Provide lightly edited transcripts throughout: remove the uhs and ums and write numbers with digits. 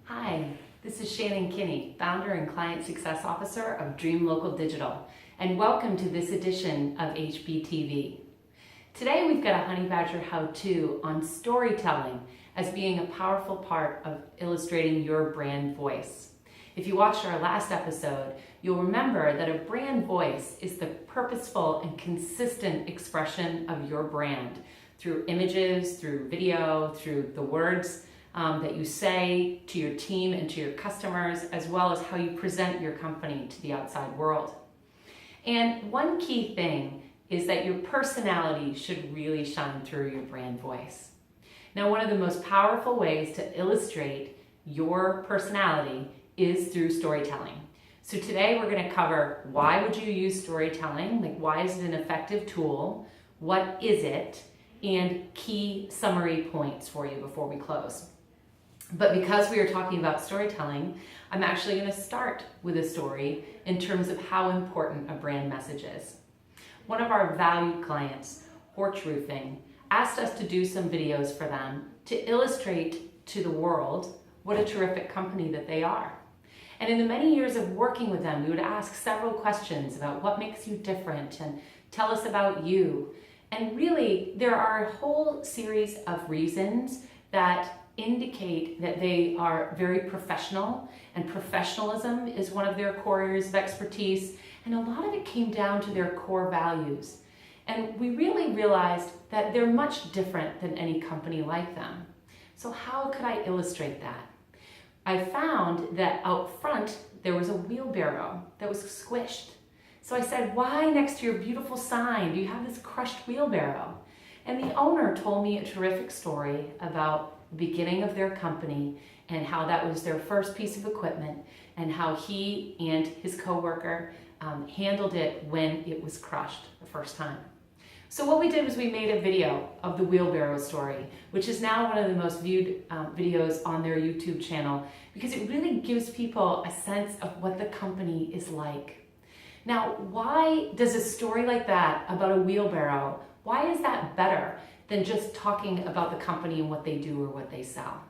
Hi, this is Shannon Kinney, founder and client success officer of Dream Local Digital, and welcome to this edition of HBTV. Today we've got a Honey Badger how-to on storytelling as being a powerful part of illustrating your brand voice. If you watched our last episode, you'll remember that a brand voice is the purposeful and consistent expression of your brand through images, through video, through the words that you say to your team and to your customers, as well as how you present your company to the outside world. And one key thing is that your personality should really shine through your brand voice. Now, one of the most powerful ways to illustrate your personality is through storytelling. So today we're going to cover why would you use storytelling, like why is it an effective tool, what is it, and key summary points for you before we close. But because we are talking about storytelling, I'm actually going to start with a story in terms of how important a brand message is. One of our valued clients, Porch Roofing, asked us to do some videos for them to illustrate to the world what a terrific company that they are. And in the many years of working with them, we would ask several questions about what makes you different and tell us about you. And really, there are a whole series of reasons that indicate that they are very professional, and professionalism is one of their core areas of expertise, and a lot of it came down to their core values. And we really realized that they're much different than any company like them. So how could I illustrate that? I found that out front there was a wheelbarrow that was squished. So I said, why next to your beautiful sign do you have this crushed wheelbarrow? And the owner told me a terrific story about the beginning of their company and how that was their first piece of equipment and how he and his coworker handled it when it was crushed the first time. So what we did was we made a video of the wheelbarrow story, which is now one of the most viewed videos on their YouTube channel because it really gives people a sense of what the company is like. Now, why does a story like that about a wheelbarrow, why is that better than just talking about the company and what they do or what they sell?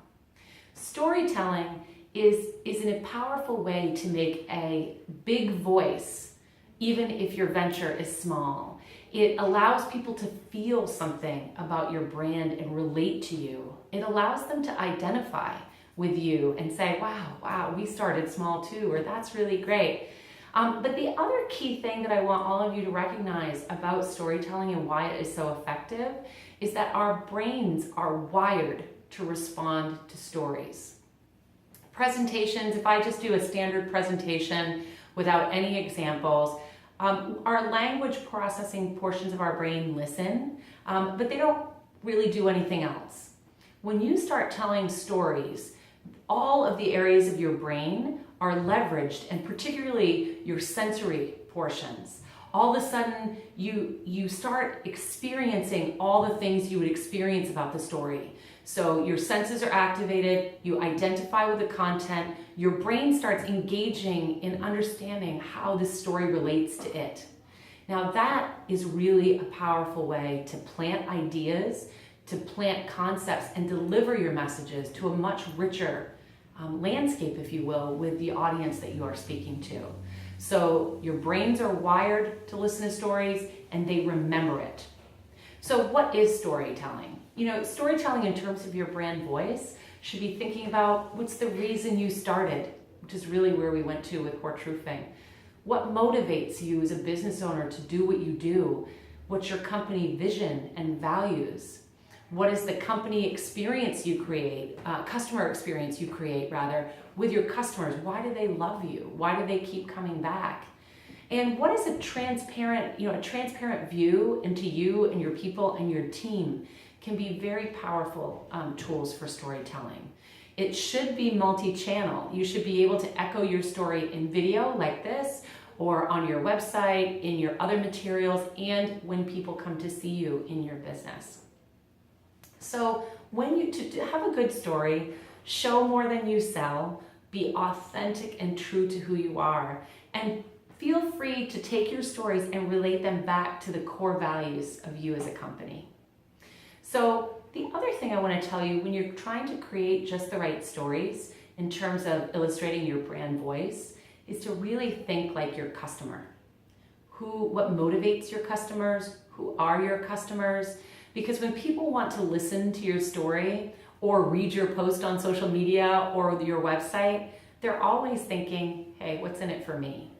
Storytelling is a powerful way to make a big voice, even if your venture is small. It allows people to feel something about your brand and relate to you. It allows them to identify with you and say, wow, we started small too, or that's really great. But the other key thing that I want all of you to recognize about storytelling and why it is so effective is that our brains are wired to respond to stories. Presentations, if I just do a standard presentation without any examples, our language processing portions of our brain listen, but they don't really do anything else. When you start telling stories, all of the areas of your brain are leveraged, and particularly your sensory portions. All of a sudden, you start experiencing all the things you would experience about the story. So your senses are activated, you identify with the content, your brain starts engaging in understanding how this story relates to it. Now that is really a powerful way to plant ideas, to plant concepts, and deliver your messages to a much richer landscape, if you will, with the audience that you are speaking to. So your brains are wired to listen to stories and they remember it. So what is storytelling? Storytelling in terms of your brand voice should be thinking about what's the reason you started, which is really where we went to with Porch Roofing. What motivates you as a business owner to do what you do? What's your company vision and values? What is the company experience you create, customer experience you create rather, with your customers? Why do they love you? Why do they keep coming back? And what is a transparent view into you and your people and your team can be very powerful tools for storytelling. It should be multi-channel. You should be able to echo your story in video like this, or on your website, in your other materials, and when people come to see you in your business. So to have a good story, show more than you sell, be authentic and true to who you are, and feel free to take your stories and relate them back to the core values of you as a company. So the other thing I want to tell you, when you're trying to create just the right stories in terms of illustrating your brand voice is to really think like your customer. What motivates your customers? Who are your customers? Because when people want to listen to your story or read your post on social media or your website, they're always thinking, hey, what's in it for me?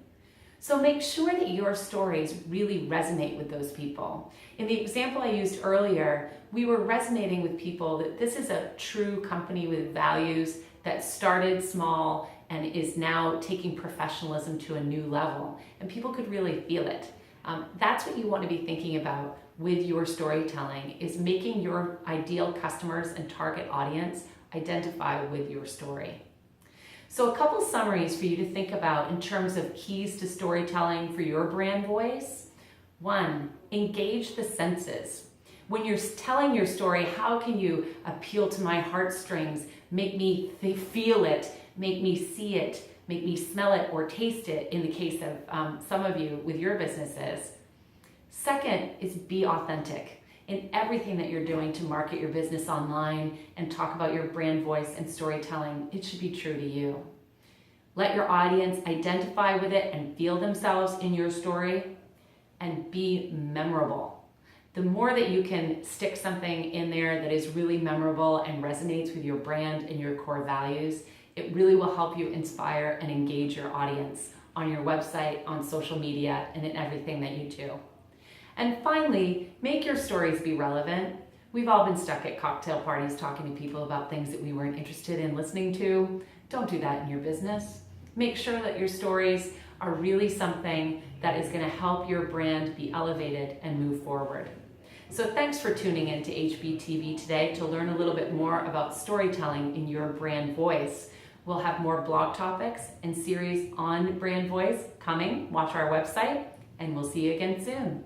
So make sure that your stories really resonate with those people. In the example I used earlier, we were resonating with people that this is a true company with values that started small and is now taking professionalism to a new level. And people could really feel it. That's what you want to be thinking about with your storytelling, is making your ideal customers and target audience identify with your story. So a couple summaries for you to think about in terms of keys to storytelling for your brand voice. 1, engage the senses. When you're telling your story, how can you appeal to my heartstrings, make me feel it, make me see it, make me smell it or taste it in the case of some of you with your businesses. 2nd is be authentic in everything that you're doing to market your business online and talk about your brand voice and storytelling. It should be true to you. Let your audience identify with it and feel themselves in your story, and be memorable. The more that you can stick something in there that is really memorable and resonates with your brand and your core values, it really will help you inspire and engage your audience on your website, on social media, and in everything that you do. And finally, make your stories be relevant. We've all been stuck at cocktail parties talking to people about things that we weren't interested in listening to. Don't do that in your business. Make sure that your stories are really something that is going to help your brand be elevated and move forward. So thanks for tuning in to HBTV today to learn a little bit more about storytelling in your brand voice. We'll have more blog topics and series on brand voice coming. Watch our website, and we'll see you again soon.